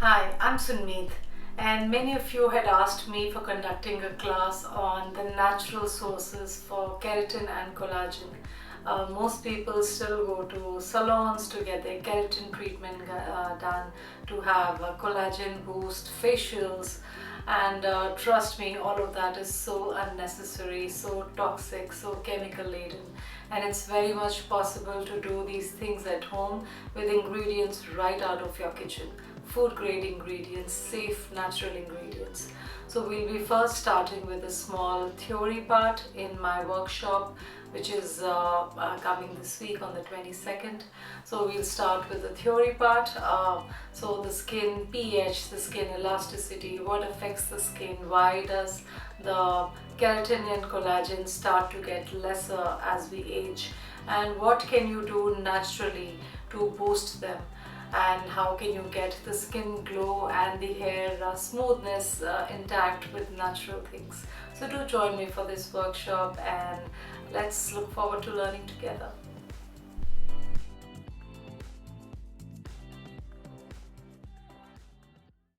Hi, I'm Sunmeet, and many of you had asked me for conducting a class on the natural sources for keratin and collagen. Most people still go to salons to get their keratin treatment done, to have a collagen boost, facials, and trust me, all of that is so unnecessary, so toxic, so chemical laden. And it's very much possible to do these things at home with ingredients right out of your kitchen. Food grade ingredients, safe natural ingredients. So we'll be first starting with a small theory part in my workshop, which is coming this week on the 22nd. So we'll start with the theory part. So the skin pH, the skin elasticity, what affects the skin, why does the keratin and collagen start to get lesser as we age, and what can you do naturally to boost them, and how can you get the skin glow and the hair smoothness intact with natural things. So do join me for this workshop and let's look forward to learning together.